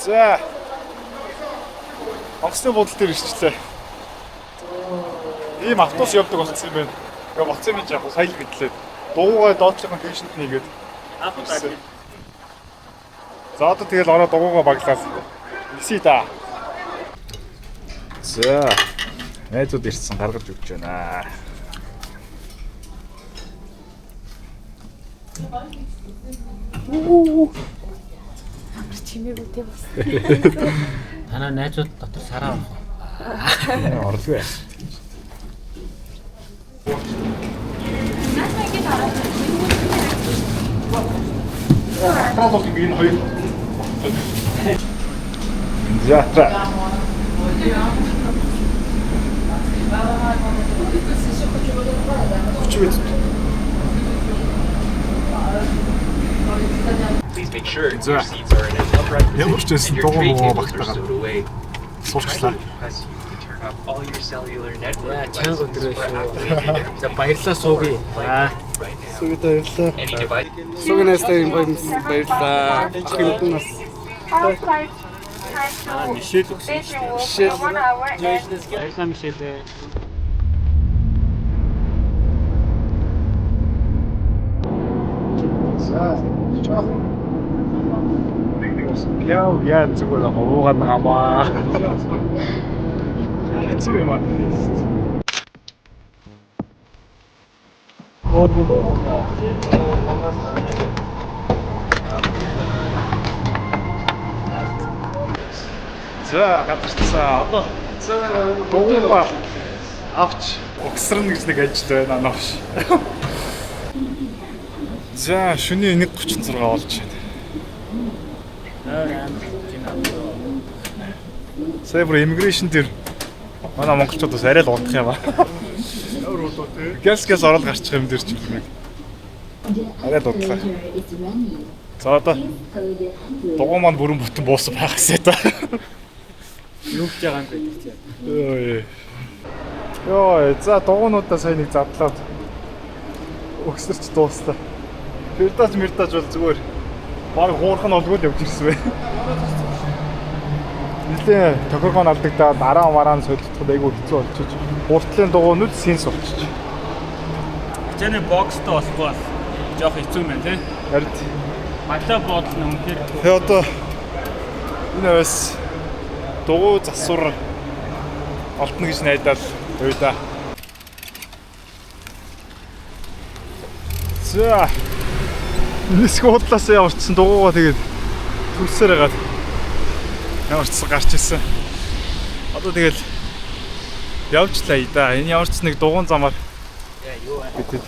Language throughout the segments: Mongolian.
За. Онгоцны буудлын дээр ирчлээ. Ийм автобус явдаг болсон юм байна. Тэгээ болсон юм яг сая л мэдлээ. Дугуйгаа доотлохын тэншнт нэгээд. За одоо тэгэл ороо дугуйгаа баглаад. Нисий да. За. Найзууд ирсэн гаргаж өгч байна. Чимээгүүтэй бас. Танаа найзууд дотор сараа авах. Орлоо. Таалог ийм хоёр. За. Please make sure your seats are in an upright position and your tray tables are stowed away. Суучлаа. Press you to turn off all your cellular network Yeah, devices чанга өдрөө for шүү. activating За баярлалаа суугий. right now. Сүүгээд баярлалаа. Any device. Сүүгнээс юм баярлалаа. Ахын нас. Мишэл өгсөн шүү. Баярлалаа Мишэлээ. Яа зүгээр хавуугаад намаа. Хэцүү юм аа. За гадарцсан. Одоо дугуйгаа авч огсрно гэж нэг ажил байна анааш. За шөнийн 1:36 болж байна. Сая бүр иммиграшн дээр манай монголчууд бас арай л унтах юм аа. Гэс орол гарчих юм дээр ч юм нэг. Арай л унтах. За одоо дугуй маань бүрэн бүтэн буусан байгаасаа та. Юу гэж байгаа юм бэ тийм. Йоо, за дугуйнуудаа сая нэг задлаад өгсөрч дуустаа. Фирдаж мэрдаж бол зүгээр баг хуурхан олгол явж ирсэн бай. Нилээ тохиргоо алдагдаад араа мараан солилцоход айгүй хэцүү болчих. Уртлын дугуйнууд сенс болчих. Тэний бокстой болохгүй бол жоох хэцүү юм байна тий. Харин Мата бодол нь үнэхээр тэгээ одоо энэ бас дугуй засвар олтно гэж найдаад уу да. За. Нисэх худлаасаа яварчсан дугуйгаа тэгээд төрсөөр хагаад яварчсан гарч ирсэн. Одоо тэгэл явжлаа да. Энэ яварч нэг дугуйн замаар юу вэ? битэд.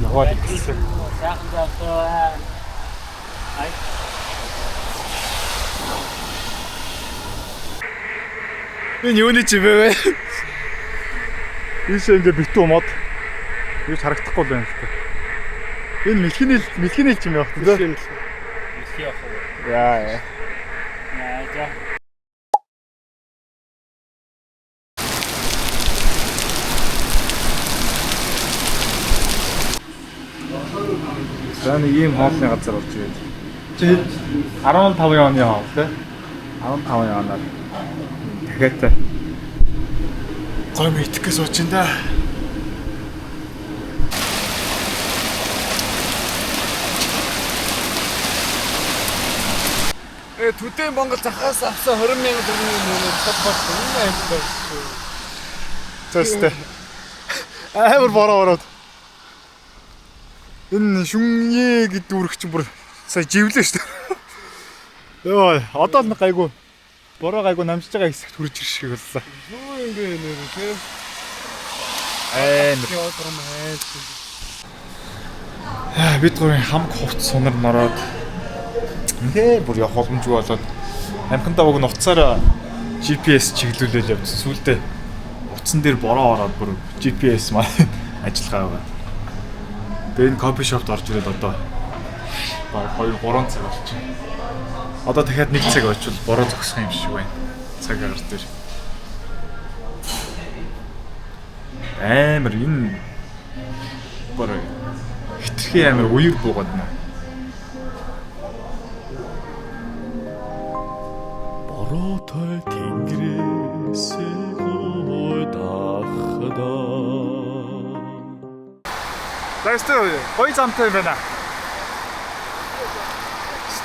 Яваад ирсэн. Сайхан заавал ай. Энэ юуны чимээ вэ? Ийшээ ингээ битүү мод. Юу ч харагдахгүй байна л та. Энэ мэлхиний чимээ багт тийм. Мисий явах уу? Яа. За. За нэг ийм хоолны газар болж байна. Тэгээд 15 оны хоол тий. 15 оноор. Дахиад гой мэтгэх сууч ин да. Төдөө Монгол захаас авсан 20,000 төгрөгийн мөнгөөр тодбол энэ аймаг шүү. Тэстэй. Амар бороо. Энэ шүнье гэдэг үрх чинь бүр сая живлээ шүү дээ. Йоо, одоо л гайгүй. Бороо гайгүй намжиж байгаа хэсэгт хүрж ирэх шиг боллоо. Юу юм бэ нэр тийм. Бид гурийн хамаг хувц сунар нороод нэ бүр явах боломжгүй болоод амхантаа уг нь уцаараа GPS чиглүүлээд явсан. Сүүлдээ утсан дээр бороо ороод бүр GPS маань ажиллагаа байгаа. Тэгээ энэ кофе шопт орж ирээд одоо баг 2-3 цаг болчихно. Одоо дахиад 1 цаг очвол бороо зогсох юм шиг байна. Цаг агаар дээр. Амар энэ бороо хитрхи амар уяр буугаад нэ. Хотол тэнгэрээс гойдахда. Тэгвэл гоё замтай юм байна.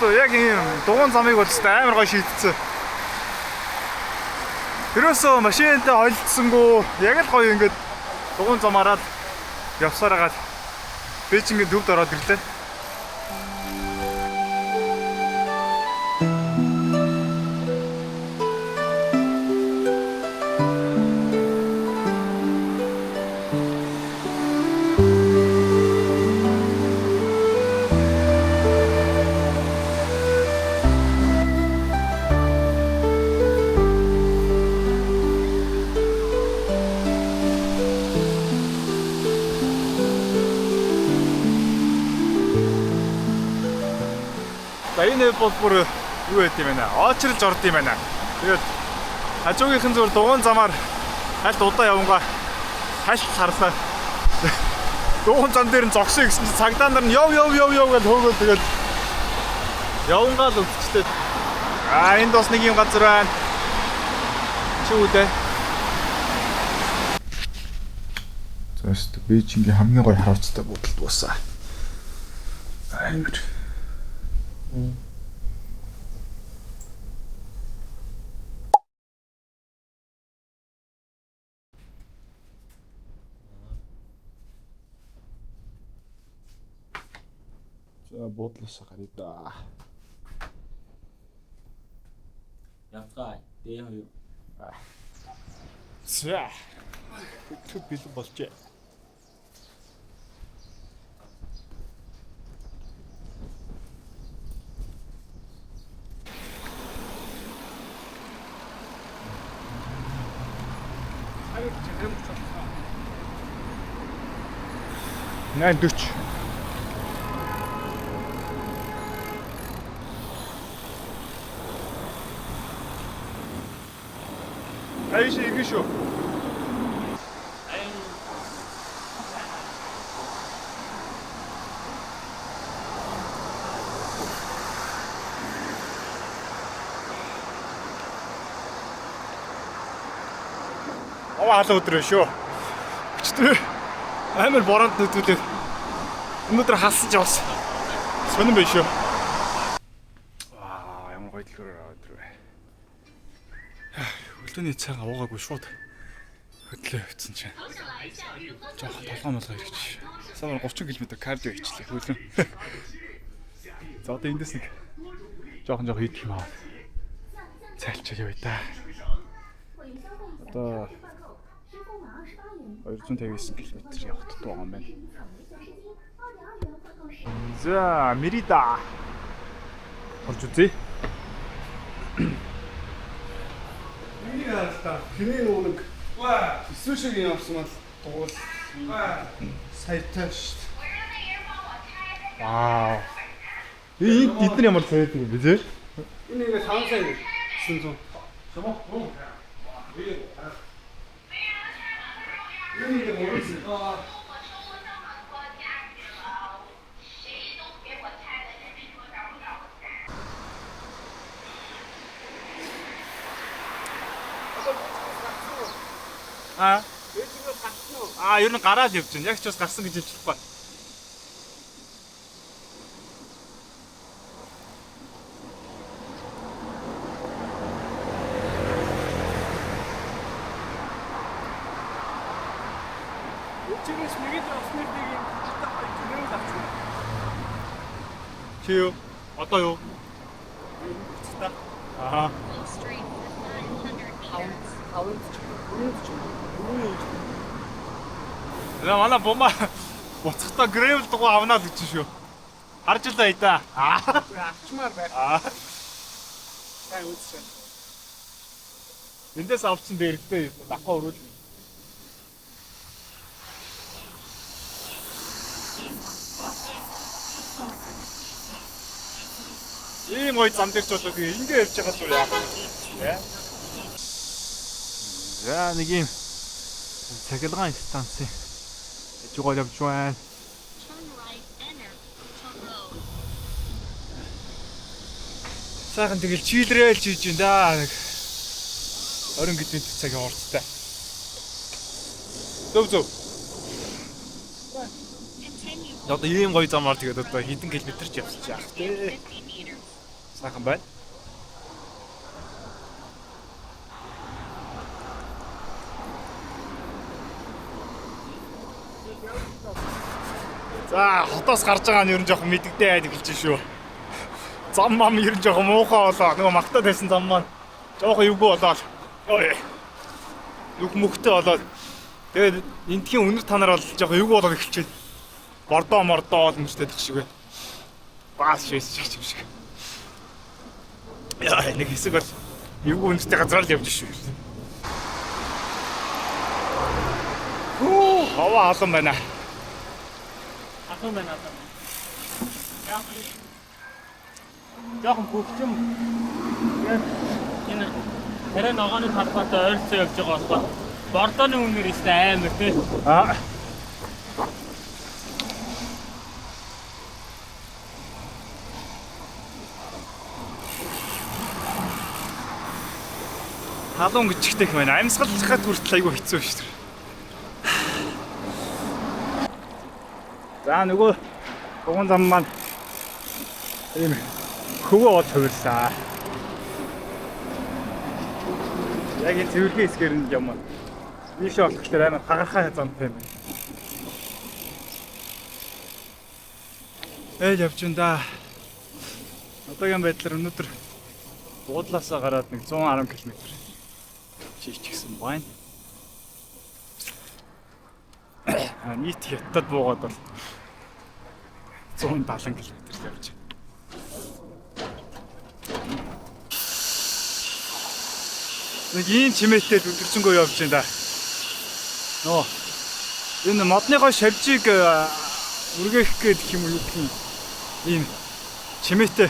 Яг ийм дугуун замыг бол амар гоё шийдсэн. Тэрөөсөө машинтай холилдсангүй яг л гоё ингээд дугуун замаараа явсараад Бээжингийн төвд ороод ирлээ. Энэ бол бүр юу байт юм байна. Очролж орд юм байна. Тэгээд хажуугийнхэн зүгээр дугуун замаар хальт удаа явангаа хальт харлаа. Дугуун зам дээр нь зогсоё гэсэн чинь цагдаа нар нь яв гэж хөөгөл тэгээд явангаа л өвчтэй. Энд бас нэг юм газар байна. Чи үдэ. Зөвхөн Бээжингийн хамгийн гоё харууцтай буудалд дуусаа. Амар. За буудлаас гарыг да. Явцгаая. Дээ2. За. Төв бил болжээ. Найн 40. Айш иргэн шүү. Аваа халуун өдрөө шүү. Өчтөр амар бороонд нүдүүлээ. Өнөөдөр халсан ч бас сонирн байх шүү. Ямар гоё өдөр вэ. Хөлтөний цаг аваагүй шууд хөдлөө явцсан чинь. Жохон толгой молгоо ирчих. Савар 30 км кардио хийчлээ хөлөн. За одоо эндээс нэг жохон хийх юм аа. Цайлчаа явъя да. Одоо 259 км явахд байгаа юм байна. За, Мерида. Орж үзье. Хинээ нэг эсвэл шиг явсан бол дуул саятай шүү дээ. Вау. Эдгээр ямар цайд юм бэ те? Энэ нэг 5 сая 900. Ер нь гараад явж байна. Яг ч бас гарсан гэж хэлж болохгүй. Чигээс нэгэд авсныг нэг юм авчихсан. Чи юу? Одоо юу? Аа. За манай бомба буцахтаа грэвэл дугуй авнаа л гэж шүү. Харж л бай да. Авчмаар байна. Сайн үзсэн. Эндээс авцсан дээрхтэй дахгүй өрөөл. Ийм гоё зам дээр ч болоо ингэ явж байгаа зүйл яах вэ? За нэг юм цахилгаан станцын жигол явж байна. Сайхан тэгэл чийлрээл жиж байна да. 20 гэдний цагийн хуурцтай. Зөв. Одоо ийм гоё замаар тэгээд одоо хэдэн километр ч явчих яах вэ? Сайхан байна. За, хотоос гарч байгаа нь ер нь жоохон мэддэгдээ айд эхэлж шүү. Зам мам ер нь жоохон муухай болоо. Нөгөө магтаад байсан зам маань жоохон эвгүй болоод. Ой. Нүх мөхтэй болоод. Тэгээд энтхийн үнэр танаар бол жоохон эвгүй болоод эхэлж байна. Мордоо мөрчтэй гэх шиг байна. Баас шээс шиг юм шиг. Яа, нэг хэсэг бол эвгүй үнэртэй газар л явж шүү. Хава алан байна. Ахын байна. Яахан бүгчм. Энэ хэрэг ногооны талбайтай ойрцоо явж байгаа болохоор бордооны үнээр ихтэй амар тий. Халуун гिचгтэй юм байна. Амьсгалцахад хүртэл айгүй хэцүү шүү дээ. За нөгөө дугуун зам маань ийм хөвөө од хувирсаа. Яг энэ цэвэрхэн хэсгээр нь юм. Ийшээ болохоор амар хагархаа замтай юм байна. Ээл явж байна да. Одоогийн байдлаар өнөөдөр буудлаасаа гараад нэг 110 км чийчихсэн байна. Нийт хятад буугаад бол 170 км явж байна. Нэг ийм чимээтэй өдөржингөө явж байна да. Нөө энэ модныхоо шавжийг үргээх гээд юм уу гэх юм. Ийм чимээтэй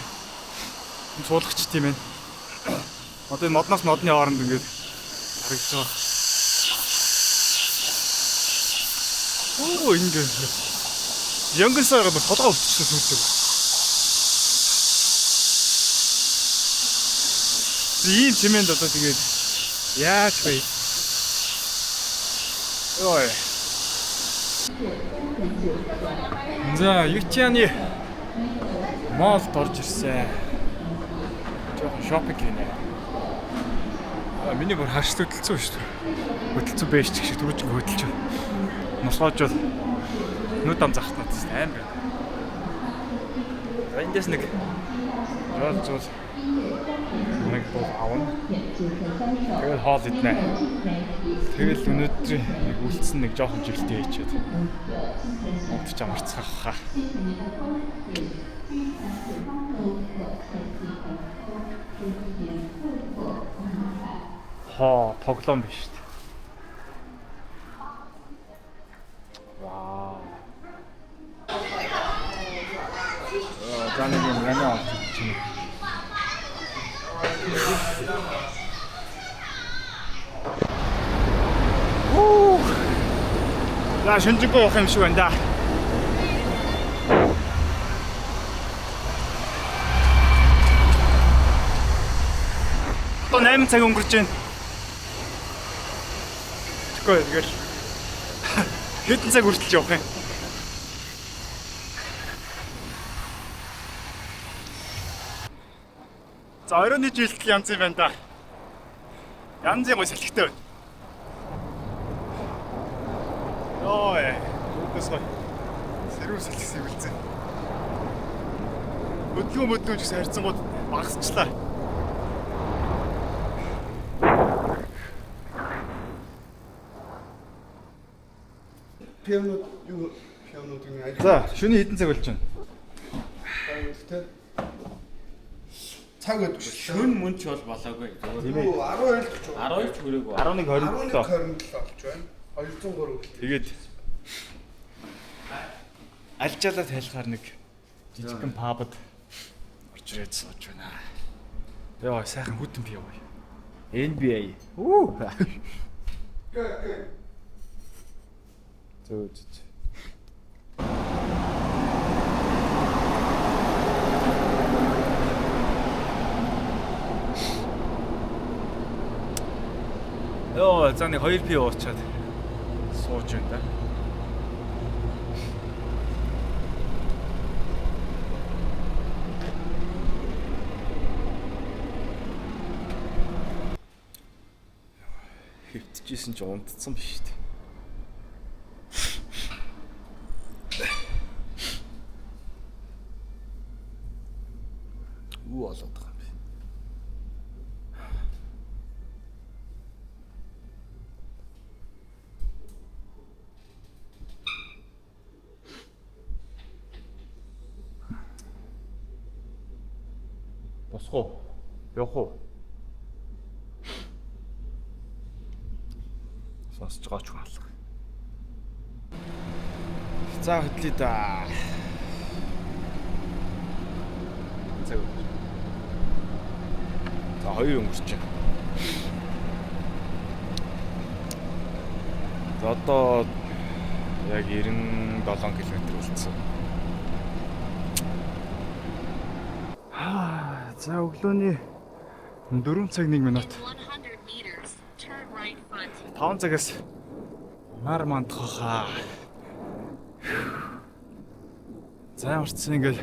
суулгач тийм байна. Одоо энэ модноос модны хооронд ингээд харагдаж байгаа. Оо ингэ. Янгасаар бол толгой өвчсөн сүлдэг. Ийм чимээнд одоо тэгээд яаж вэ? Ой. За, Ютианы молд орж ирсэн. Жохон шопинг гинэ. Миний бүр хаш хөдөлцөө шүү дээ. Хөдөлцөө байж ч шиг түрүүч хөдөлж байна. Носгоож бол нүд ам захтнаад байна амар. За эндээс нэг жол нэг бол аавна. Тэгэл хоол иднэ. Тэгэл өнөөдөр нэг үлдсэн нэг жоохон жилтэй хийчихэд унтж амарцгаах хаа. Тоглоом биш шүү дээ. Вау. За нэг юм яна чинь. За шинжгүй явах юм шиг байна да. Одоо 8 цаг өнгөрч байна. Тэгвэл тэгэл хэдэн цаг хүртэл явах юм. За оройны жилтэл янз юм байна да. Янзын гой салхитай байна. Ой, үгүйс гой. Сэрүүр салхисан үлзээ. Өдлөө ч гэсэн харьцангууд багасчлаа. Пианодын ажил. За, шөнийн хэдэн цаг болж байна? Цаг өдөр. Шүн мөнч бол болоогүй. Тийм үү 12 ч 12 ч хүрээгүй. 11:27 болж байна. 203. Тэгээд альжаалаа тайлахаар нэг жижигхэн пабд орж ирээд сууж байна. Яа, сайхан хүтэн бий гоё. NBA. Үу. Зөө. Йоо, за нэг 2 пи уучаад сууж байна да. Хэвтчихсэн ч унтцсан биш үү? Уу олоод байгаа юм би. Босох уу? Явах уу? Сонсож байгаа ч юм алга. За хөдлөе да. За 2 өнгөрч байна. За одоо яг 97 км үлдсэн. За өглөөний 4 цаг 1 минут. 5 цагаас нар мандах хаа. За уртсан ингээл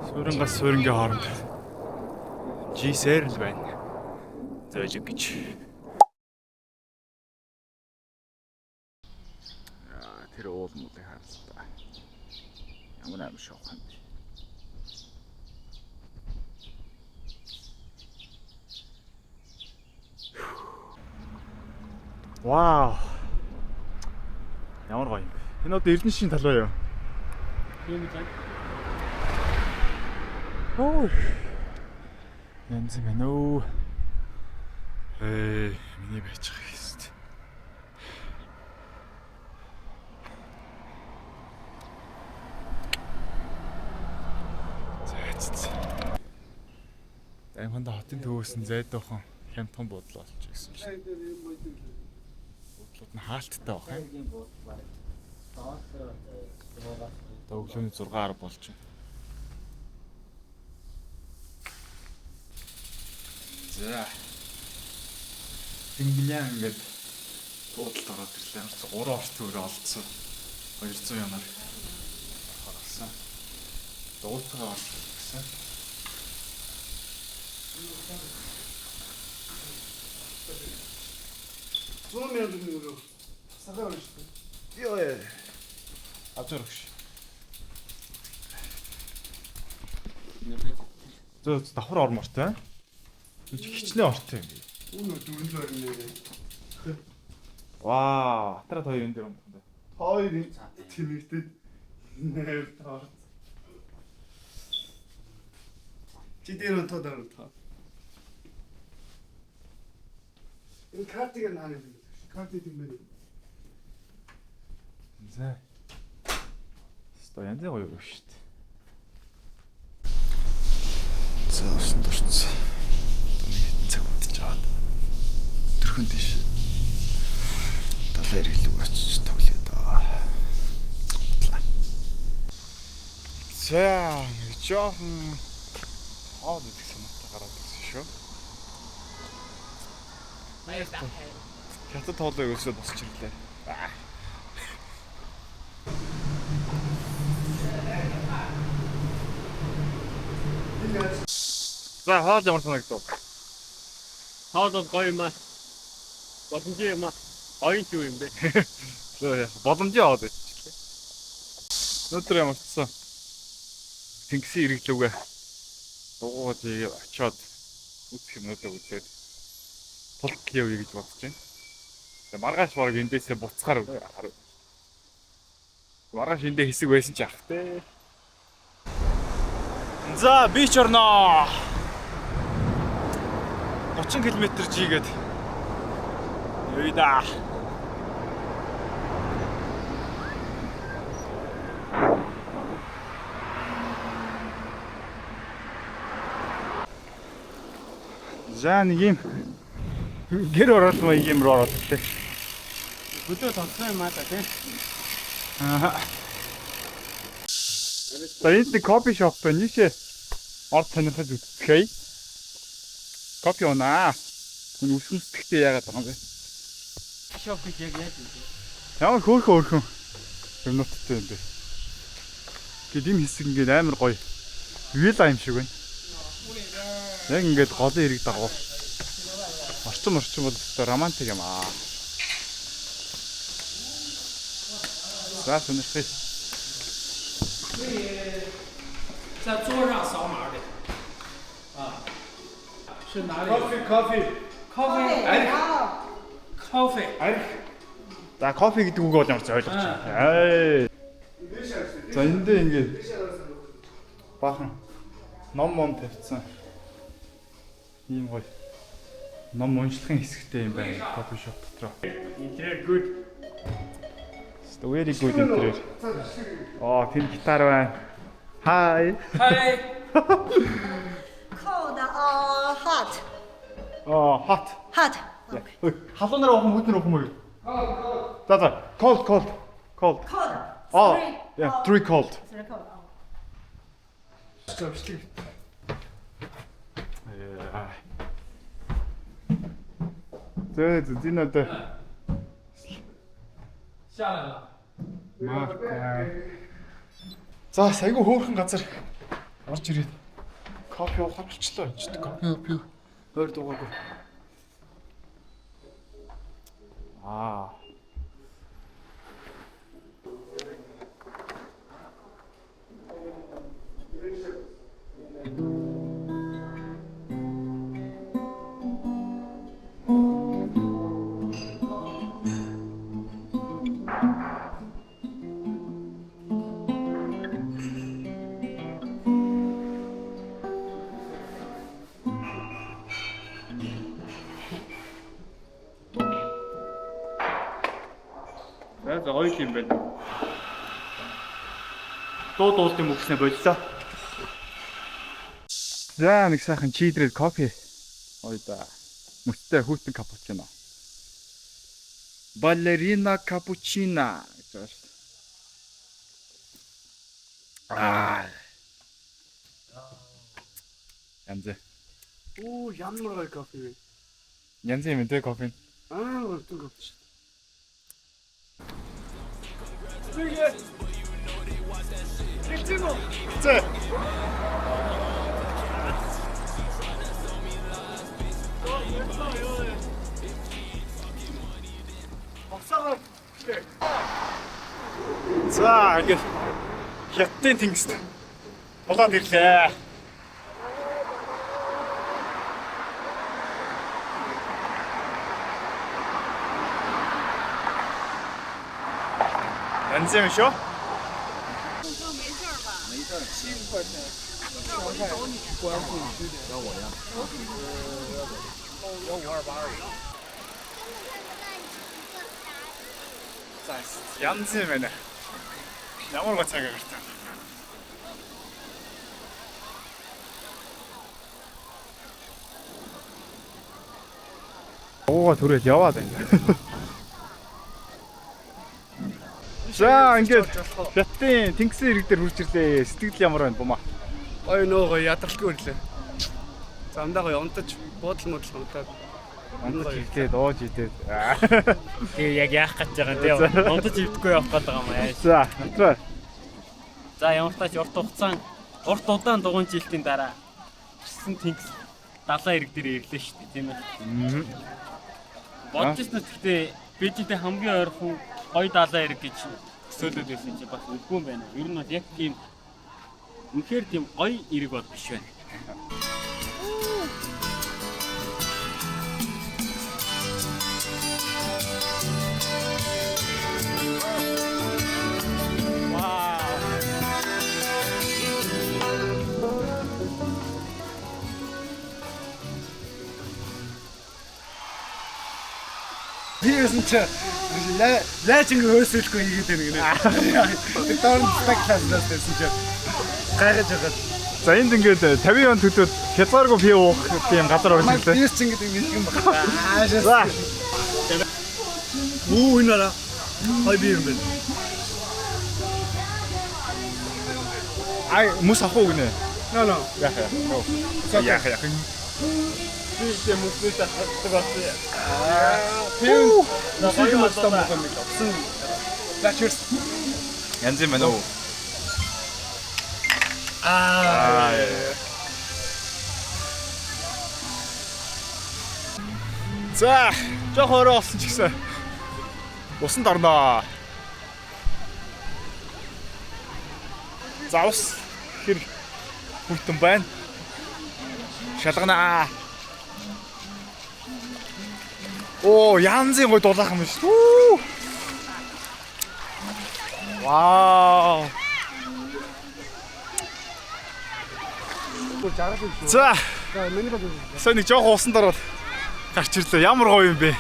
суурангаас суурингийн хооронд жисэр л байна. Зөөж гэж. Тэр уул муудыг харсан. Ямар аим шоухан. Вау. Ямар гоё юм бэ? Энэ одоо Эрдэнэшийн талбай юу? Тийм үү. Оо. Янз байна уу. Миний байж байгаа хэвчээ. За. Аймханда хотын төвөөс нь зайдуухан хямдхан буудлаа олж ирсэн чинь. Буудлууд нь хаалттай байх юм. Одоо өглөөний 6:10 болж байна. За. Тэнгилян ингээд буудалд ороод ирлээ. 3 орц төгрөг олдсон. 200 янаар харсан. Дуутгаа орж гэсэн. Зүүн мяд нэг сагаар байна шүү дээ. Йоо. Авчрагш. Зөө давхар ормортой. Хичнээн ортой юм. Үнэ дөрөв л нэрээ. Вау, хатраад 2 энэ дээр юм байна. Хоёрын тэмэгтэй нэр таар. Чи дээр онтоод байна та. Энэ картыг наа нэг. Картыг юм байна. За. Сто янз гоё юу шүү дээ. За, усан дурцсан. Цаг удажгаад өдрхөн тийш талаар илүү очиж тоглоё даа. За, жоохон хаад идэх санаатай гараад ирсэн шүү. Хятад хоолой өсөд босч ирлээ. За, хоол ямар санагдав? Хоол гоё юм аа. Боломжтой юм аа. Оюун ч юу юм бэ? Боломжтой аваад байчихлаа. Өнөөдөр ямар ч Тэнгисийн иргэдлүүгээ дугуйж очиод үзэх юмнуудаа үзээд тулк явъя гэж бодож байна. Тэгээ маргааш бараг эндээсээ буцахаар харав. Маргааш эндээ хэсэг байсан ч ах те. За, бич орноо. 30 км жигээд явъя. За нэг юм гэр ороод маяг юм руу ороод тээ. Өдөө тоглосон юм аа та тийм. Аа. Энд кофе шоп байна нишээ. Орд сонирхож үзчихье. Кофе унаа. Энэ үсэмсдэгтэй яагаад байгаа юм бэ? шоп гэж яг яаж вэ? Ямар хөөрхөн юмнуудтай юм бэ. Гэт энэ хэсэг ингээд амар гоё. Вилла юм шиг байна. Яг ингээд голын хэрэг дагав. Орчин бол өстой романтик юм аа. За сонирхъя. 在桌上扫码的。是哪里 Coffee. ？Coffee。 За кофе гэдэг үг бол ямар ч ойлгож байна. За энд дээр ингээд баахан ном тавьсан. Ийм гоё. Ном уншлагын хэсэгтэй юм байна. Кофе шоп дотор. Интерьер good. Very good interior. Тэр гитар байна. Hi. Hi. Cold or hot? Hot. Hot. Халуунаар уух мөдөр уух мөр. За. Cold. Cold. Yeah, 3 cold. Three cold. Зинэдэ. 下来了。 За, айгүй хөөрхөн газар орж ирээд кофе уух болчихлоо. Кофе. Өөр дуугаагүй. За гоё юм байна. Дууд юм өгснэ боллоо. За нэг сайхан чийдрэл кофе. Ой да. Мөстэй хүүтэн капучино. Балерина капучино гэж байна шүү дээ. Янз. Ямар гоё кофе вэ? Янз юм дээ кофе. Өртөн кофе шүү. За. За, ингээд хятадын тэнгист болоод ирлээ. янз юм шүү. янз юм байна. Ямар гоо цаг агаартай. Ууга түрээд яваад байна. За ингээд хятадын тэнгисийн ирэг дээр хурж ирлээ. Сэтгэл ямар байна бумаа? Ой нөө ядралгүй ирлээ. Замдаа гоё унтаж буудал унтаад. Унтаж ирлээ, дууж идээд. Тэгээ яг яах гэж байгаа юм те. Унтаж ивдэхгүй явах гээд байгаа юм аа. За, натраа. За ямар тач урт удаан дугуйн жилтийн дараа гисэн тэнгис далайн ирэг дээр ирлээ шүү дээ тийм ээ. Бодчихс нь гэхдээ бидэнтэй хамгийн ойрхон гоё далайн ирэг гэж төсөөлөд байсан чи бас үгүй юм байна. Ер нь бол яг тийм үнэхээр тийм гоё ирэг бол биш байна. Хийсэн чи лайчин хөөсөлгүй хийгээд байна гинэ. Тэр доор нь спектаклаас байсан чи гайхаж байгаа. За энд ингээд 50 он төдөөд хязгааргүй пи уух тийм газар орж ирлээ. Бис чи ингэдэг юм байна. За. Энэ нара. Хай би юм байна. Ай, мус авах уу гинэ? Ноо. Яах. Тиймээ мөнгөний татдаг болсон. Тийм. Насиг мастан болох нэг авсан. За cheers. Янз юм байна уу? За, жоох өөрөө болсон ч гэсэн усанд орноо. За ус хэр хүйтэн байна. Шалганаа. Оо, янзын гой дулаах юм шүү. Вау. За, сайн нэг жоох усанд ороод гарч ирлээ. Ямар гоё юм бэ?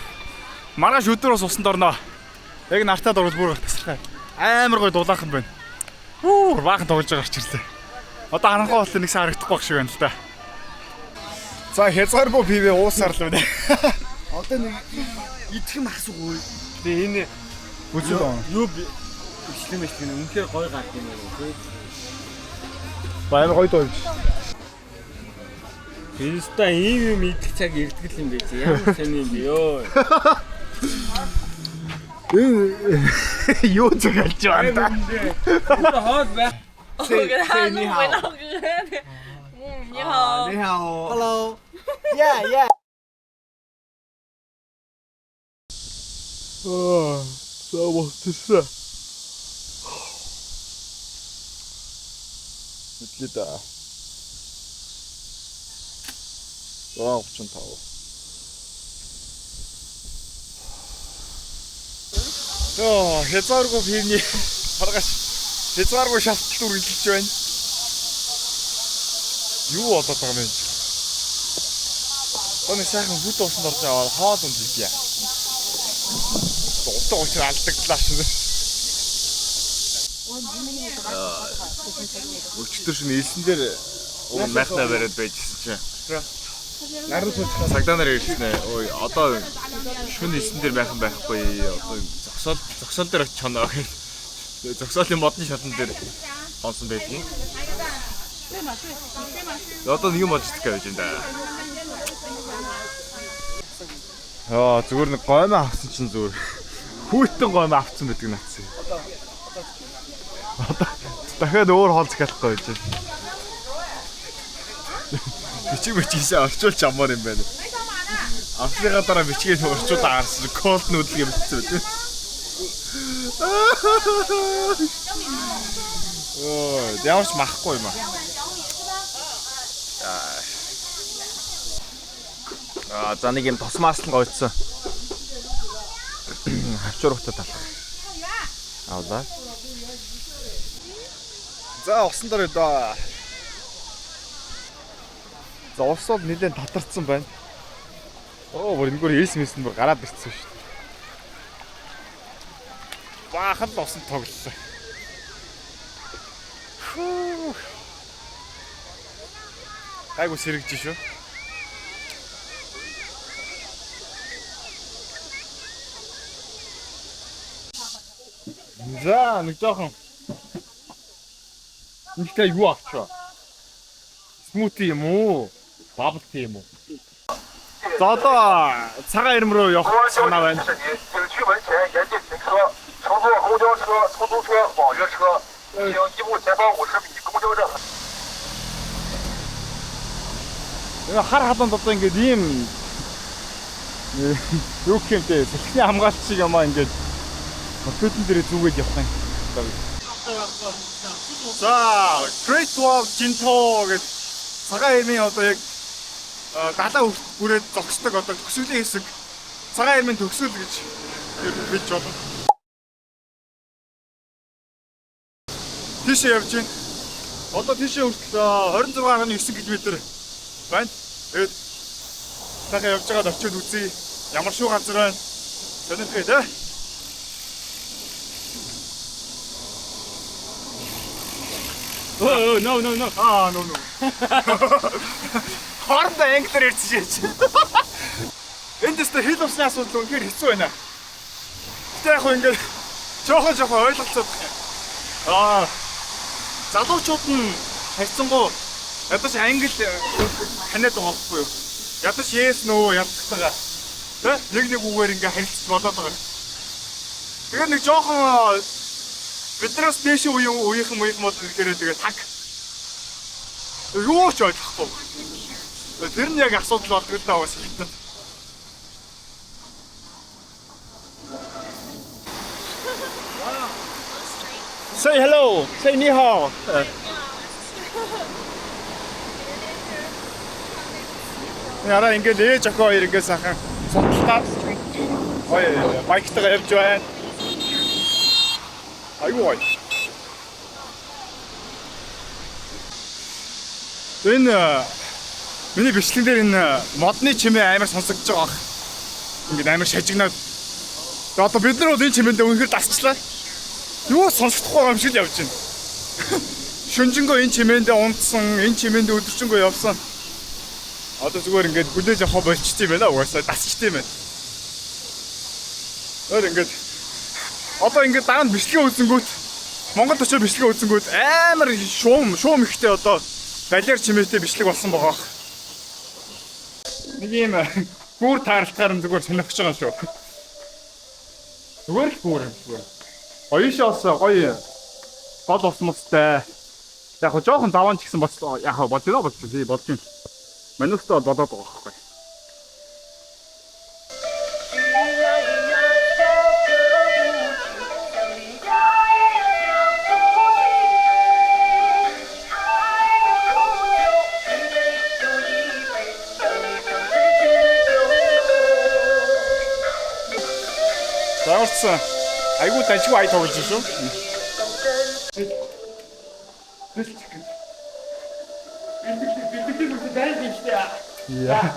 Маргааш өдөр бас усанд орноо. Яг нартаа дурвал бүр тасархай. Амар гоё дулаах юм байна. Баахан тоглож байгаа гарч ирлээ. Одоо харанхуй болтой нэг сан харагдахгүй байх шиг байна л да. За, хязгааргүй пивэ уусаар л байна. Одоо нэг идэх юм асуугүй. Тэгээ энэ Үзүү. юу бичлэн мэт гэнэ үнэхээр гоё гард юм уу? Баяр гоё доо. Инста ийм юм идэх цаг ирдгэл юм бэ чи. Ямар сони юм бэ ёо. Юу ч хэлж байна да. Одоо хоод байх. 我跟他弄回老哥。你好。 Hello. Yeah. Завостса. Мэдлээ да. 35. Оо, хязгааргүй пивний маргааш хязгааргүй шалтгаан үргэлжилж байна. Юу болоод байгаа юм бэ? Таны сайхан бүт усанд орж аваад хоол унжиж яа. Утга учир алдагдлаа шүү. Өчтөр шин элсэн дээр майхнаа бариад байжсэн чинь. Наруу цуцгаа. Цагдаа нар ирсэн ээ. Ой, одоо шүн элсэн дээр майхан байхгүй. Одоо зогсоол дээр очиж чанаа гэх. Зогсоолын модны шатан дээр онсон байдгийг. Одоо нэг юм болж идэх гэж байна да. Яа, зүгээр нэг гоймоо авсан чинь зүгээр. Хүүтэн гоймоо авсан байдаг нацсан. Одоо дахиад өөр хоол захиалахгүй байж байна. Бичиг орчуулж амаар юм байна. Авсныгаа дараа бичгийг орчуулаад гарсан. Колд нүүдэлгээ бичсэн байдаг. Оо, ямарч махгүй юм аа. За нэг юм тосмаас л гойцсон. Хавчуурхтаа талах. Авлаа. За усан дээр доо. За усууд нэлээд татарцсан байна. Оо, бүр энэгээр элс мэсэн бүр гараад ирсэн шүү дээ. Баахан л усан тоглолоо. Гайгүй сэрэгж шүү. За, нэг жоохон. Нэгтэй юу авчаа? Смути юм уу? Бабл ти юм уу? За одоо цагаан ирмэн рүү явах санаа байна. 景区门前严禁停车，乘坐公交车、出租车、网约车，请移步前方50米公交站。 Хар халуун одоо ингээд ийм юу гэмтэй сэлхний хамгаалт шиг юмаа ингээд хөтөлн дээр зүгээд явах юм. За, Great Wall Jinto гэж цагаан ирмийн одоо яг далаа бүрээд зогсдог одоо төсвөлийн хэсэг цагаан ирмийн төгсгөл гэж хэлж болно. Тийшээ явж байна. Одоо тийшээ хүртэл 26.9 км байна. Тэгээд дахиад явж байгаад очиод үзье. Ямар шүү газар байна. Сонирхээ тэ. Oh, no. No. Хоорондоо англиар ярьж шээч. Энд дэстэ хэл усны асуудал үнэхээр хэцүү байна. Гэтэ яг хөө ингээд жоохон ойлголцоод байна. Залуучууд нь харьцангуй ядаж англи ханиад байгаа байхгүй юу? Ядаж yes нөө ядтайгаа. Тэ нэг үгээр ингээ харилцаж болоод байгаа. Тэгээд нэг жоохон биднээс дэш үеийнхэн бол ирэхээр тэгээд таг. Юу ч ойлгохгүй. Тэр нь яг асуудал болдог л даа бас ихтэй. Say hello. Say ni hao. Яра ингээд ээж охин хоёр ингээд сайхан сунталгаад ой майктайгаа явж байна. Айгуу. Энэ миний бичлэг дээр энэ модны чимээ амар сонсогдож байгаа бах. Ингээд амар шажигнаад. Тэгээ одоо бид нар бол энэ чимээндээ үнэхээр дасчлаа. Юу сонсохдохгүй юм шиг л явж байна. Шүнжэнгөө энэ чимээндээ унтсан, энэ чимээндээ өдөржингөө явсан. Одоо зүгээр ингээд хүлээж авах болчихсон юм байна. Угаасаа дасчихдээ юм байна. өөр ингээд одоо ингээд дараа нь бичлэгээ үзэнгүүт Монгол очоод бичлэгээ үзэнгүүт амар шуум ихтэй одоо балиар чимээтэй бичлэг болсон байгаа. Нэг юм гүүр тааралтаар нь зүгээр сонирхож байгаа шүү. Зүгээр л гүүр юм зүгээр. Оёшоос гоё гол усмустай. Яг хоо жоохон заван ч гэсэн бодлоо. Яг бодлоо тий болж юм. Манайстай болоод байгаа байхгүй. Зааварсан. Айгуу дажгүй ай тоглож шүү. Яа.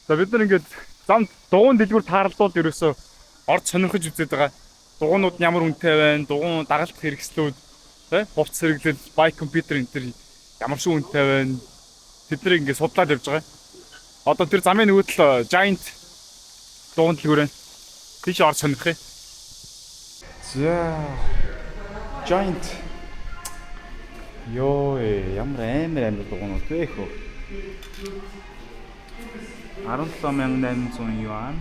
За бид нар ингээд зам дугуун дэлгүүр тааралдуулд ерөөсөө орд сонирхож үзээд байгаа. Дугуунууд нь ямар үнэтэй байна, дугуун дагалдах хэрэгслүүд, тэ? Хувцас хэрэглэл, байк компьютер энэ төр ямар шиг үнэтэй байна. Тэднийг ингээд судлаад явж байгаа. Одоо тэр замын нөгөөдөл Giant дугуун дэлгүүр байна. Тийш орд сонирхъя. За Giant ёо ямар амар дугуунууд вэ хөө. 17,800 юан.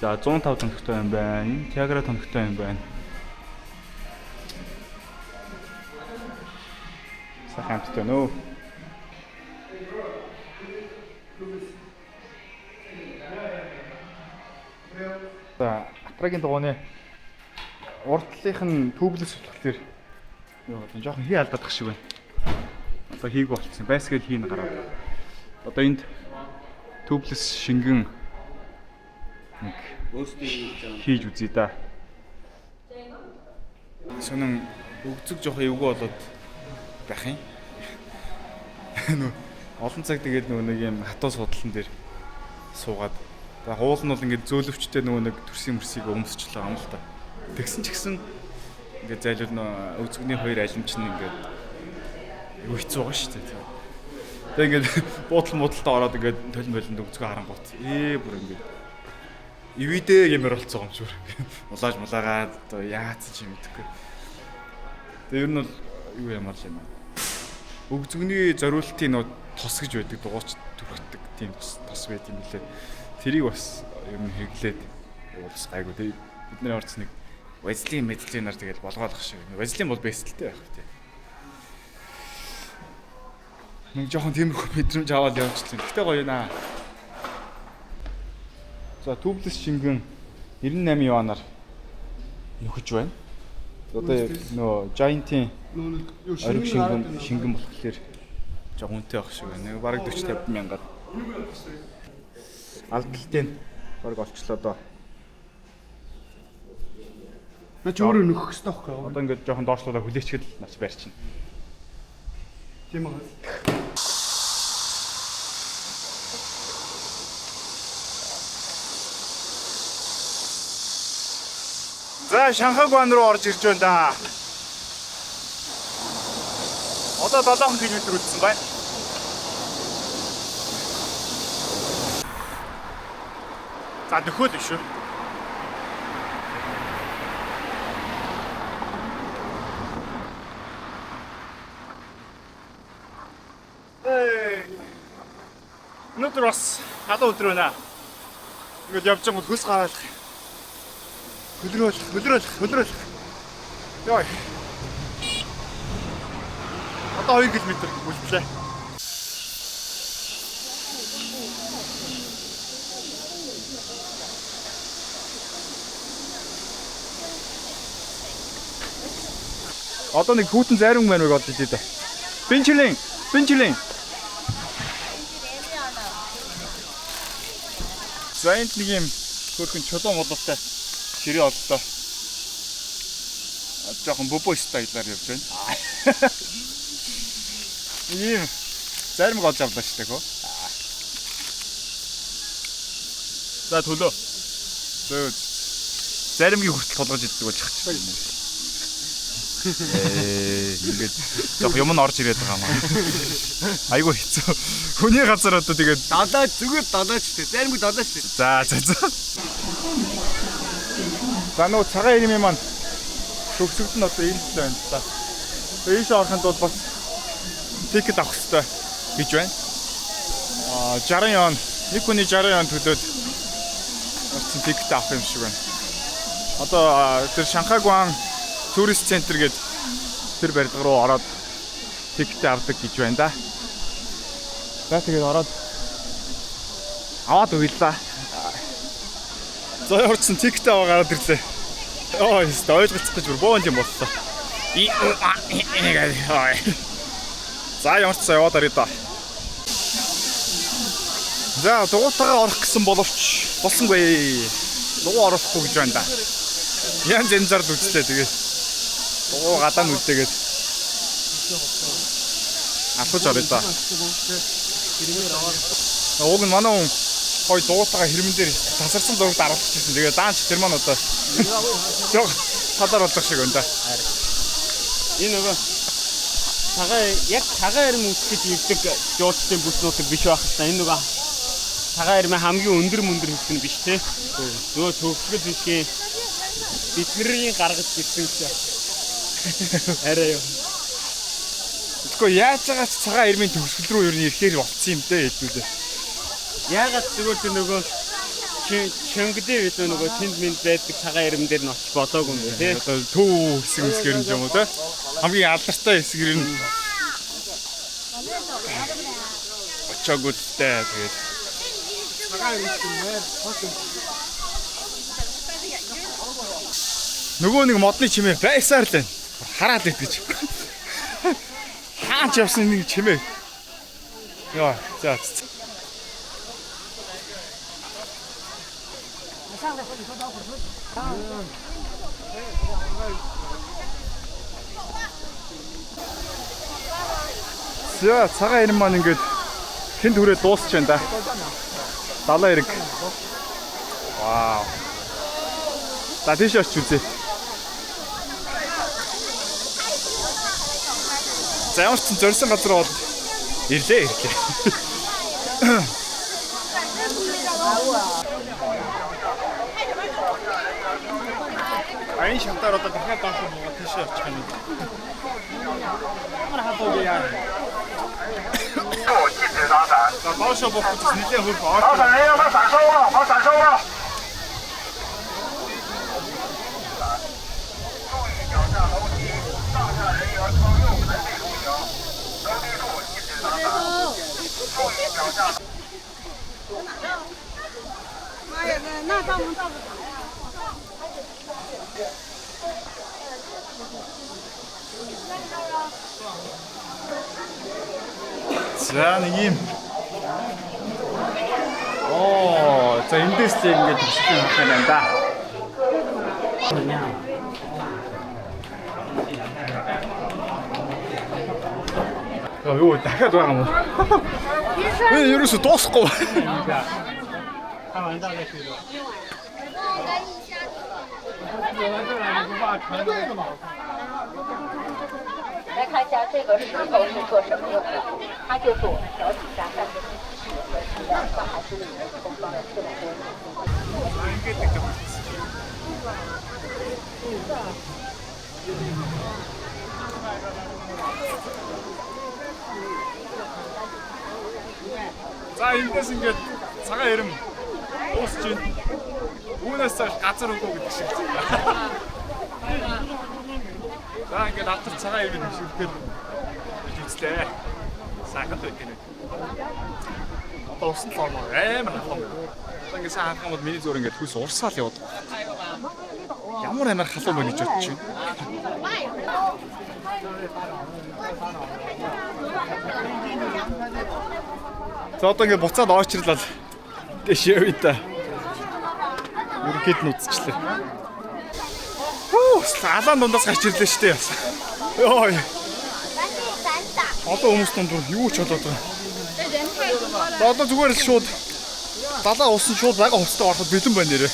За 105 тоногтой юм байна. Tiagra тоногтой юм байна. Сахамттай нөө. За Атрагийн дугууны урдлынх нь тубелс болохоор ёо жоохон хий алдаад тах шиг байна. Одоо хийгүү болчихсон. Байсгээл хийн гараад. Одоо энд тубелс шингэн нэг хийж үзье да. Сонин өгцөг жоохон эвгүй болоод байх юм. Нөө олон цаг тэгээд нөгөө нэг юм хатуу судлан дээр суугаад. За хуул нь бол ингээд зөөлөвчтэй нөгөө нэг төрсөн мөрсийг өмсчлээ юм л та. Тэгсэн ч гэсэн ингээд зайлуул нөө өзгөний хоёр алимч нь ингээд юу хэцүү байгаа шүү дээ. Тэгээ ингээд буудалтаа ороод ингээд толин болонд өгцгөө харангуут. Бүр ингээд ивэдэ гэмээр болцсон юм шүү. Улааж мулаагаад одоо яац ч юм мэдэхгүй. Тэгээ ер нь бол юу ямар юм аа. Өгзөгний зориултын нөө тос гэж байдаг дугуйч төрөгдөг тийм тос байт юм билээ. Тэрийг бас ер нь хэглээд уулс гайгүй тий. Бидний орц нэг Вазлин медицинаар тэгэл болгоолох шиг. Вазлин бол бэстэлтэй байх тий. Нэг жоохон тиймэрхүү мэдрэмж аваад явчихлаа. Гэтэ гоё наа. За тубелс шингэн 98 юанаар нөхөж байна. Одоо нөө Giant-ийн ориг шингэн болохоор жоохон үнэтэй байх шиг байна. Нэг бараг 40-50 мянгаар. Алдaltaй бараг олчлоо доо. Наач өөрөө нөхөх хэрэгтэй байхгүй юу? Одоо ингээд жоохон доошлуулаа хүлээчгээд нас барьчихна. Тийм үү. За Шанхай гуан руу орж ирж байна да. Одоо 7 км үлдсэн байна. За нөхөөл шүү. өнөөдөр бас халуун өдөр байна. Ингээд явж байгаа хөлс гараалах. Хөлрөөлөх. Яа. Одоо 2 км үлдлээ. Одоо нэг хүүтэн зарим мань үг олж идэ. Бенчлин. Зайнт нэг юм хөрхөн чулуун мололтой ширээ оллоо. Жоохон бобо стайлаар явж байна. Ийм зарим олж авлаа шүү дээ хөө. За төлөө. Заримгийн хүртэл тулгаж иддэг болж хачсан юм. Ингээд жоох юм орж ирээд байгаа маа. Айгу хэцүү. Хүний газар одоо тэгээд Далаач зүгээр далаач дээ. Зарим далаач дээ. За. За нөө цагаан ирмийн маань төгсгөлд нь одоо иймтэй байна л та. Тэгээд ийш ороход бол бас тикет авах хэрэгтэй гэж байна. 60 он, нэг хүний 60 он төлөөд орчин тикет авах юм шиг байна. Одоо тэр Шанхайгуан турист центр гээд тэр барилга руу ороод тикет авдаг гэж байна да. За тэгээд ороод аваад уйлаа. За орчин тикет аваа гараад ирлээ. Оо ёстой ойлгоцох гэж бүр боонд юм боллоо. За ямар ч яваад арай да. За дугуйтагаа орох гэсэн боловч болсонгүй. Дугуй орохгүй гэж байна да. Янз янзаар үзлээ тэгээд. Дугуй гадаа нь үлдээгээд. Асууж арай да. Уг нь манай хүн хой дугуйтагаа хэрмэн дээр тасарсан зурагт аруулчихсан. Тэгээд даанч тэр маань одоо жоо тадар болж шиг байна да. Энэ нөгөө цагаан ирмэн үсгэж ирдэг жуулчдын бүс нутаг биш байх та. Энэ нөгөө цагаан ирмэн хамгийн өндөр хэсэг нь биш те. Нөгөө төгсгөл хэсгийн бидний гаргаж ирсэн чинь. Арай юу. Тэгэхгүй яаж байгаа ч цагаан ирмийн төгсгөл рүү ер нь ирэхээр болцсон юм дээ хэлбэлээ. Яагаад зүгээр тэр нөгөө Чонгдээ билүү нөгөө тэнд минь байдаг цагаан ирмэн дээр нь очиж болоогүй юм тий. Одоо төв хэсгэр нь юм уу те. Хамгийн алдартай хэсгэр нь очоогүй дээ тэгээд. Нөгөө нэг модны чимээ байсаар л байна. Хараад ит гэж. Хаач явсан нэг чимээ. Яа, за. За цагаан ирмэн маань ингээд тэнд хүрээ дуусч байна да. 70 эрг. Вау. За тийш очиж үзье. За ямар ч зорьсон газар бол ирлээ. Айн шантаар одоо дахиад даах юм уу тийш очих юм. Ямар хатуу яа. За баашаа бохож нэлээ хөрх ор. 防闪人要把伞收了，把伞收了。注意脚下楼梯，上下人员靠右门内出行，楼梯处一直打伞。注意脚下。妈呀，那照不照不着呀？ За нэг юм. За эндээс л ингээд төсөлтөй харах юм байна да. Юу дахиад байгаа юм уу? Энэ ерөөсө дуусахгүй.来看一下这个石头是做什么用的？它就是我们脚底下站着的石头，上海市里面东方的400多年。 За За эндээс ингээд цагаан ирэм уусч байна. Үүнээс цааш газар өгөө гэдэг шиг. За ингээд автар цагаан ирмийн хөшөлтөөр бич үзлээ. Саакат өгөх юм. Одоо усан л ормоо амар халуун. Одоо ингээд сайн хахад миний зөөр ингээд хүйс урсаал яваад. Ямар амар халуун байна гэж бодож байна. За одоо ингээд буцаад очрлал дэш явъя та. Үргэд нь үзчихлээ. Алаан дундаас гарч ирлээ шүү дээ. Йоо. Одоо хүмүүс дунд юу ч болоод байгаа. За одоо зүгээр л шууд далаа усан шууд бага хостоо ороход бэлэн байна нэрээ.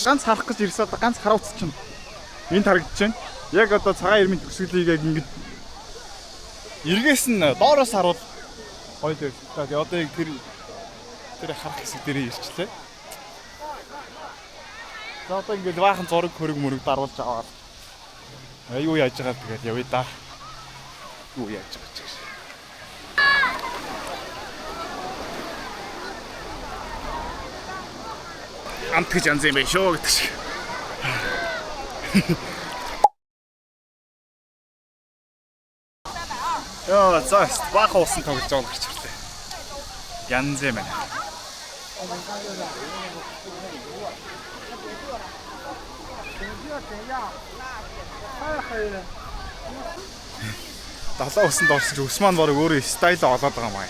Ганц харах гэж ирсэн одоо ганц хараа уцчихна. Энд харагдаж байна. Яг одоо цагаан ирмийн төгсгөлийг яг ингэж эргээс нь доороос харуул гоё л байсан. Тэгээ одоо яг тэр харах хэсэг дээрээ ирчлээ. За одоо ингээд баахан зураг хөрөг мөрөг даруулж аваад юу яаж байгаа тэгээд явъя да. Юу яаж байгаа ч гэж. Амт гэж янз юм байна шүү гэдэг шиг. Яа, за баахан усан тоглож байгаа гарч ирлээ. Янз юм байна. Далаа усанд орсож өс маань барыг өөрөө стайл олоод байгаа юм аа.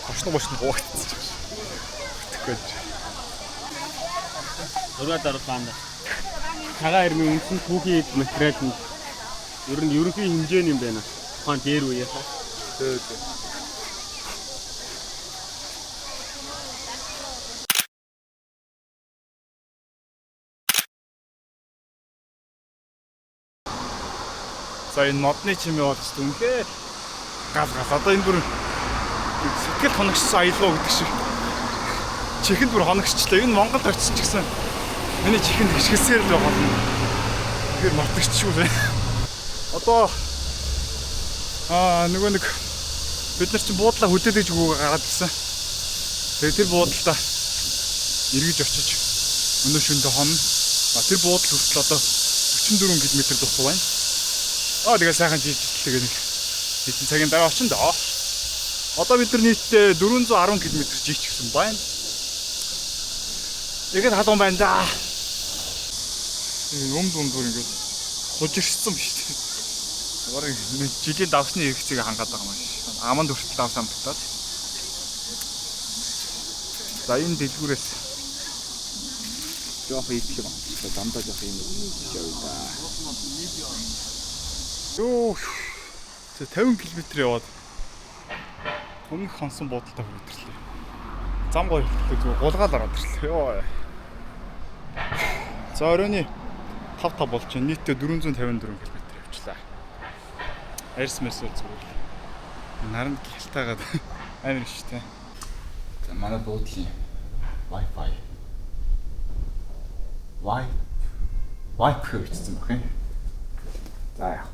Хошно гоогдчихж байна. Тэгэж. Өрөөд орлаанд. Цагаан ирмийн үндсэн түүхийн материал нь ер нь ерөнхий хэмжээний юм байна. Тухайн дээр үеэ. Тэг. За энэ модны чимээ болж дүнхээр гал одоо энэ бүр сэтгэл хоногчсон аялуу гэдэг шиг чихэнд бүр хоногчлаа. Энэ Монголд очсон ч гэсэн миний чихэнд хичгэлсээр л болно. Тэгэхээр мартагчгүй лээ. Одоо нөгөө нэг бид нар чинь буудлаа хөдөлгөж өгөөгөө гараад ирсэн. Тэгээ тэр буудлаа эргэж очиж өнөө шөндө хонно. Тэр буудал хүртэл одоо 44 км дусуу байна. Тэгээ сайхан жижигтлэг нэг хэдэн цагийн дараа очино доо. Одоо бид нар нийтдээ 410 км жигчсэн байна. Ихэд халуун байна да. Дүр ингээд хужирсан биш үү? Бараг жилийн давсны хэрэгцээг хангаад байгаа юм шиг. Аманд хүртэл давс амттаад. За энэ дэлгүүрээс жоох итгэв. Замдаа жоох юм явъя да. Юу 50 км яваад өмнөх хонсон буудалтай хүрээрлээ. Зам гоё хэлээ зүгээр гулгаал ороод ирлээ. Йоо. За оройны 5 болж байна. Нийтдээ 454 км явчлаа. Арьс мэсэл зүгээр. Наранд гялтаагаад амар шүү дээ. За манай буудлын Wi-Fi. Wi-Fi бичсэн баг. За яа.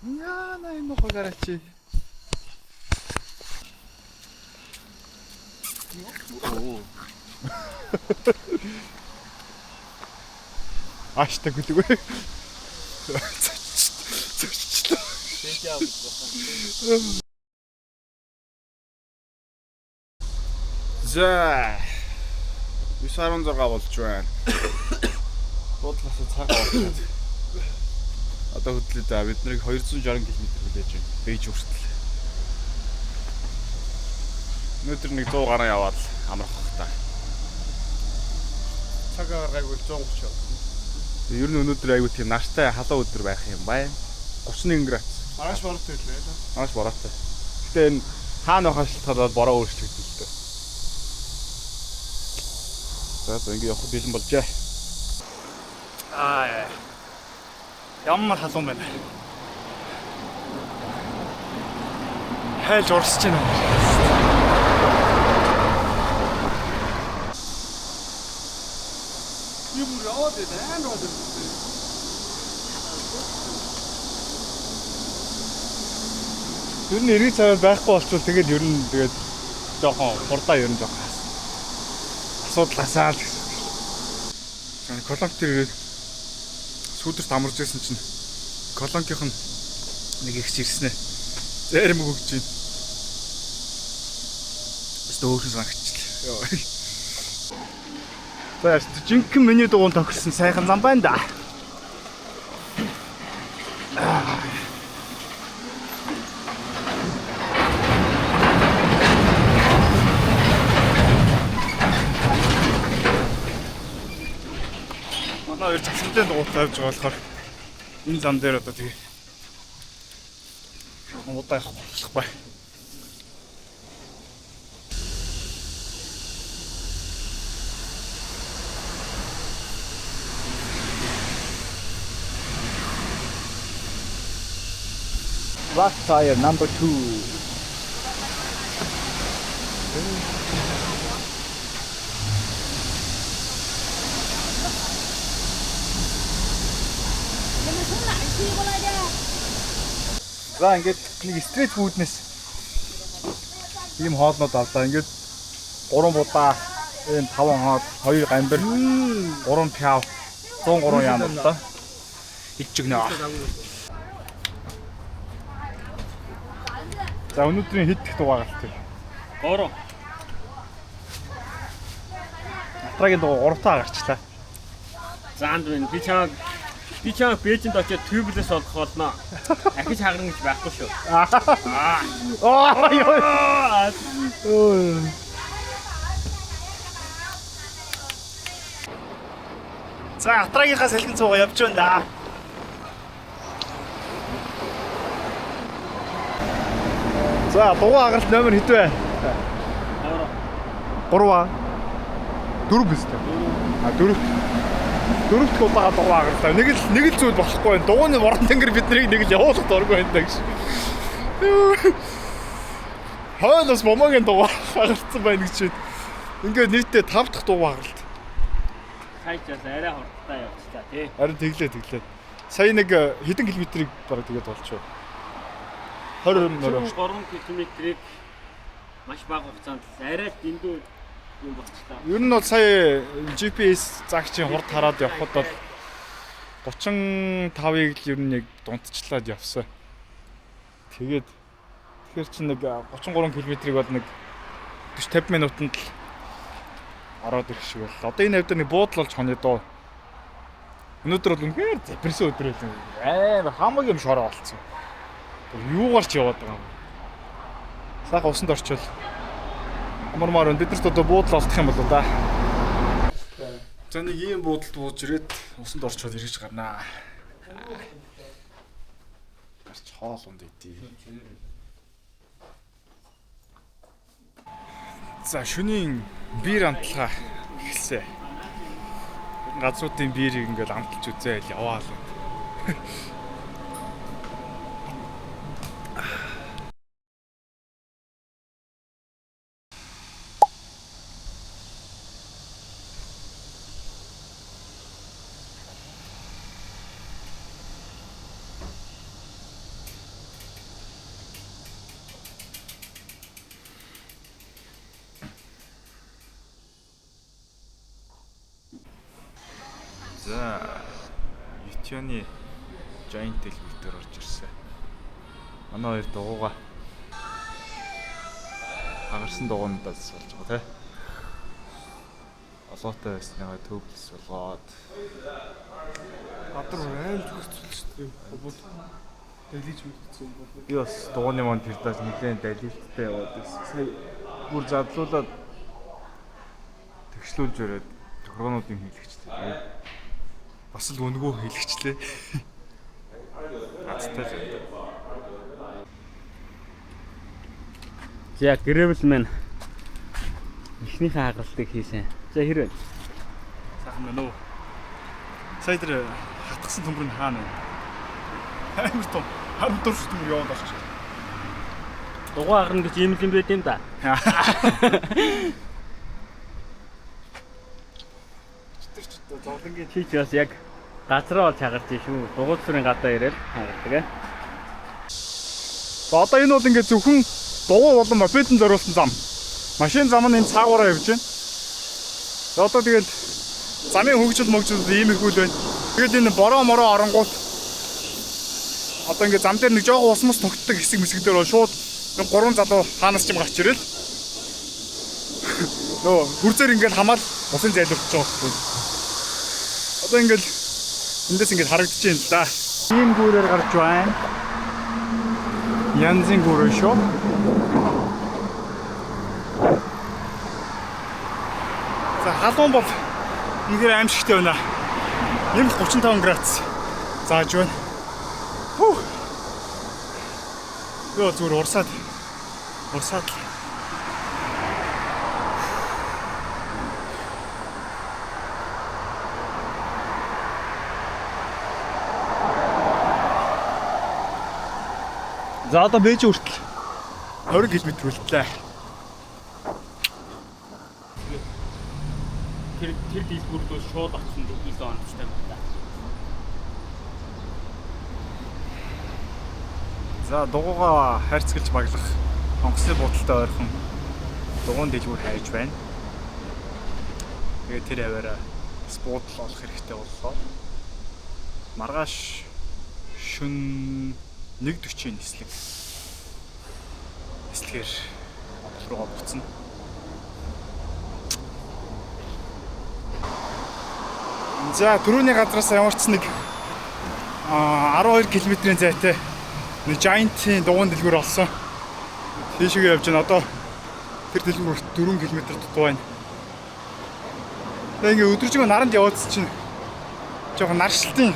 Яна энэ хогарачи. Ааштай гүлгүй. За 916 болж байна. Буудлаас цагаан болчиход. Одоо хөдлөө да бид нарыг 260 км хүлээж байна. Бэж хүртэл. Өнөөдөр нэг 100 гаруй яваад амрах та. Цагаар гайгүй 130 яваад. Ер нь өнөөдөр айгүй тийм нартай халуун өдөр байх юм байна. 31 градус. Маргааш бороотой байлаа. Маргааш бороотой. Гэтэ энэ хаана байх шалтгаалаад бороо өөрчлөгдөлтэй. За ингэ явах бэлэн болжээ. Ямар халуун байна. Хайлж урсч байна. За. 100 км. 100 км. юм яваад байна амар бол. Ер нь 90 цаваар байхгүй болчвол тэгээд ер нь тэгээд жоохон хурдаа ер нь жоохон асуудал асаал гэсэн. Колонк дээр сүүдэрт амарч байсан чинь колонкийнх нь нэг ихч ирсэн ээ. Зарим өгч чинь. Өстөөр санагчлаа. За жинхэнэ миний дугуун тохирсон сайхан зам байна да. Манай хоёр цацмын дугуйтай явж байгаа болохоор энэ зам дээр одоо тэгээ удаа явах болохгүй. Rock tire number 2. За ингээд нэг стрит фуднес ийм хоолнууд авлаа. Ингээд 3 будаа, энэ 5 хоол, 2 гамбар, 3 пяв, 103 яам боллоо. Ичгнэ. За өнөөдрийн хэд их дугааргалт вэ? 3. Атрагийн дугаар 3 таа гарчлаа. Заанд байна. Би чамд Бээжинд очиод тюблес олох болно. Ахиж хагарна гэж байхгүй шүү. За Атрагийнхаа салхин цуугаа явж байна да. За дугаар агаралт номер хэд вэ? 3 аа. 4 биз дээ. 4 удаа дугаар агарлаа. Нэг л зүйл болохгүй байна. Дугууны ворон тэнгэр биднийг нэг л явуулах дургүй байна гэж. Хаанаас момогийн дугаар агарсан байна гэж байна. Ингээд нийтдээ 5 дахь дугаар агаралт. Хайчаас арай хурдтай явчихлаа тий. Харин тэглээ. Сая нэг хэдэн километрийг бараг тэгээд болчихоо. 20 3 км-ийг маш бага хугацаанд арай дэндүү юм болчихлаа. Ер нь бол сая GPS загчийн хурд хараад явхад бол 35-ыг л ер нь яг дунтчлаад явсан. Тэгэхээр чи нэг 33 км-ийг бол нэг 40-50 минутанд л ороод ирэх шиг бол. Одоо энэ хавьд нэг буудал болж хоно доо. Өнөөдөр бол үнэхээр запирсан өдөр байлаа. Амар хамаг юм шороо болцсон. Юугаар ч яваад байгаа юм. Сайхан усанд орчвол амармаар бид нарт одоо буудал олдох юм болоо да. За нэг ийм буудалд бууж ирээд усанд орчвол ирж гарнаа. Гарч хоол унд идээ. За шөнийн биер амтлага эхэлсэн. Газруудын биерийг ингээл амталж үзээл яваа л. За YouTube-ны Giant телевизээр орж ирсэн. Манай хоёр дугуйгаа хагарсан дугуйнаас болж байгаа тий. Олоотой байсныгаа төвлөс болгоод Адар айл төгсөлчтэй бод дэлгэж мэдсэн юм бол. би бас дугуйны манд тэрдээс нэлээд далилттай яваад байсан. Сая бүр задлуулаад тэгшлүүлж өрөөд тохиргоонуудын хийлэгчтэй. Бас л өнгөө хийлэгчлээ. Азтай л. За грэвэл мэн эхнийхээ хагалттыг хийсэн. За хэрвээ Сайхан байна уу? Сая тэр хатгсан төмөр нь хаана вэ? Амар том. Хамтар төмөр яваад очиж. дугуй агарна гэж юм л юм байт юм да. зовлонгийн Чи ч бас яг газраа бол чагарч шүү. Дугуйцрын гадаа ирэл хагардаг. За одоо энэ бол ингээд зөвхөн дугуй болон мопедын зориулсан зам. Машин зам нь энэ цаагаараа явж байна. За одоо тэгээд замын хөгжил иймэрхүү л байна. Тэгээд энэ бороо мороо оронгууд одоо ингээд зам дээр нэг жоохон ус мус тогтдог хэсэг мэсгдэр бол шууд нэг гурван залуу хаанаас ч юм гарч ирэл. Нөө хүрзээр ингээд хамаал усын зайлуулж байгаа байхгүй. Одоо ингээд эндээс ингээд харагдаж байна л да. Ийм гүүрээр гарч байна. Янзын гүүрээ шүү. За халуун бол үнэхээр аимшигтай байна. Нэмэлт 35 градус зааж байна. Хүү. Йоо зүгээр урсаад. За одоо бэж хүртэл 20 км хүртлээ. Тэр дэлгүүрд бол шууд очсон 9 онцтой байна. За дугуйгаа хайрцагч баглах онгоцны буудалтай ойрхон дугуйн дэлгүүр хайж байна. Тэгээд тэр аваараа буудал олох хэрэгтэй боллоо. Маргааш шөнө 1:40-ийн нислэгээр буудал руугаа буцна. За түрүүний газраас ямарч нэг 12 км-ийн зайтай нэг Giant-ийн дугуйн дэлгүүр олсон. Тийшээ явж байна. Одоо тэр дэлгүүр 4 км дутуу байна. Тэгээ ингээ өдөржингөө наранд яваадс чинь жоохон наршилтын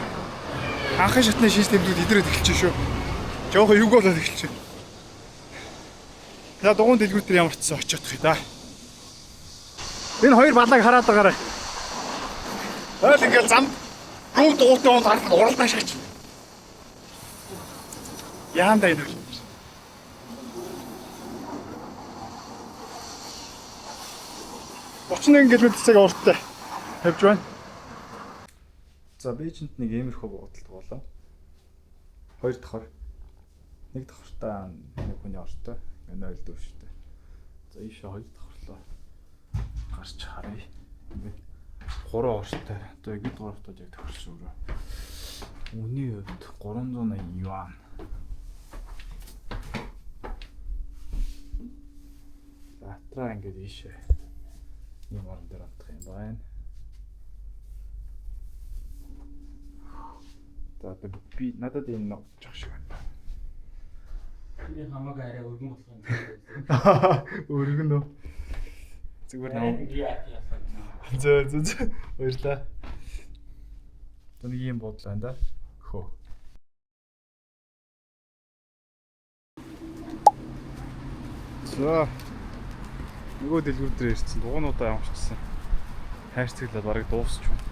анхын шатны шинж тэмдгүүд идрээд эхэлж шүү. Жоохон юг болоод эхэлж байна. За дугуйн дэлгүүр дээр ямарчсан очиодох юм да. Энэ хоёр балааг хараад байгаарай. Ойл ингээл зам руу дугуйтай он хараад уралдаа шаач. Яанда энэ. 31 км цаг урттай тавьж байна. За Бээжинд нэг иймэрхүү буудалд болоо. Хоёр давхар. Нэг давхартаа нэг хүний ортой. Энэ ойлдөө шүү дээ. За ийшээ хоёр давхарлаа гарч харъя. Ингээд гурван ортой. Одоо яг хэд гуравтад яг тохирч өөрөө. Үний хувьд 380 юан. За атраа ингээд ийшээ ийм орон дээр амтах юм байна. За би надад энэ ногдчих шиг байна. Би хамаагүй арай өргөн болох юм. Өргөн үү? Зүгээр наа. Зөө. Баярлаа. Тэнийг ийм бодлоо энэ да. Хөө. За. Нөгөө дэлгүүр дээр ирсэн. Дугуйнуудаа ямарчсан. Хайрцаглаад барыг дуусч байна.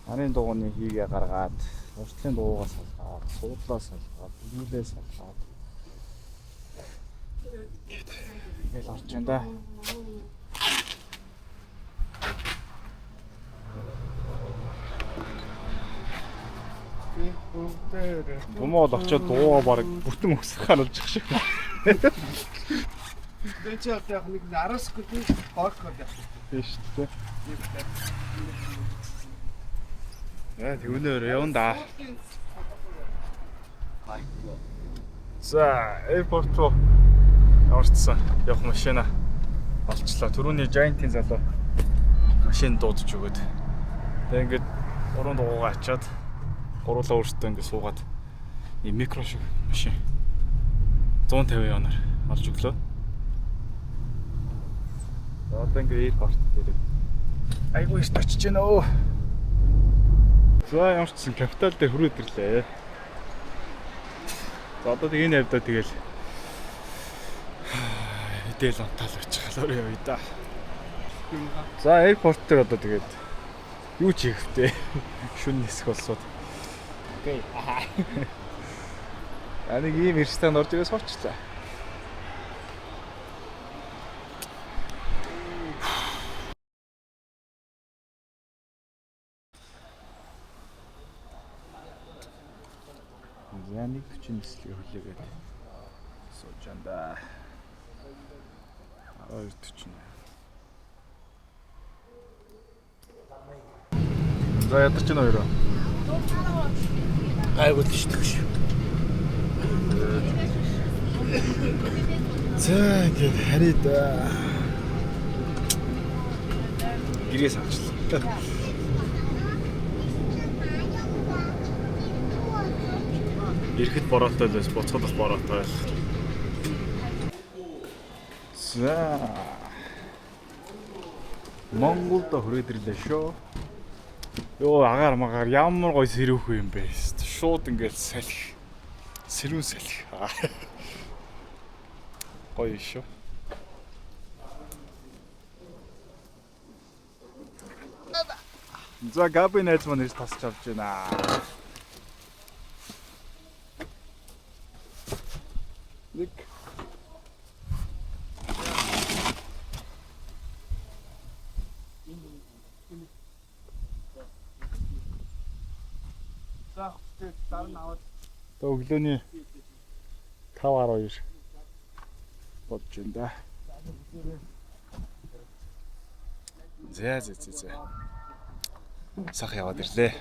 Арын дугуйны хийгээ гаргаад, уртлын дугуйгаа салгаад, суудлаа салгаад, бүлүүлээ салгаад. Ингээл орж байна да. Бумод очоод дугуйгаа барыг бүтэн өсөх харуулчих шиг. Дээч яг нэг 10 секунд паркод явах. Тийш үү. Яа тэгвэл явна да. За, airport руу орцсон явах машина олчлоо. Түрүүний Giant-ийн залуу машин дуудаж өгöd. Тэгээ ингээд гурван дугуйгаа ачаад гурлаа өөртөө ингээд суугаад ийм микро шиг машин 150 янаар олж өглөө. Одоо ингээд airport дээр айгүй их очиж байна өө. За ямарчсан капитал дээр хүрээд ирлээ. За одоо тэг энэ хавьдаа тэгэл хэдэл онтаал очих халуурын явъя да. За airport дээр одоо тэгээд юу ч хийх втэ. Шүн нисэх болсууд. Окей. Аник ийм ирстанд орж ирээс суучлаа. За 1:40 нислэгээ хүлээгээд сууж андаа. 12:40. За ядарч байна хоёроо. Айгуу тийшдэг шүү. За ингээд харид гэрээс авчлаа. Ирэхэд бороотой л байсан, буцахад бас бороотой байх. За Монголд хүрээд ирлээ шүү. Йоо агаар магаар ямар гоё сэрүүх юм бэ. Шууд ингээд салхи. Сэрүүн салхи. Гоё шүү. За Габи найз маань ирж тасч авч байна. Нэг Тэ өглөөний 5:12 бодож байна да. За. Сах яваад ирлээ.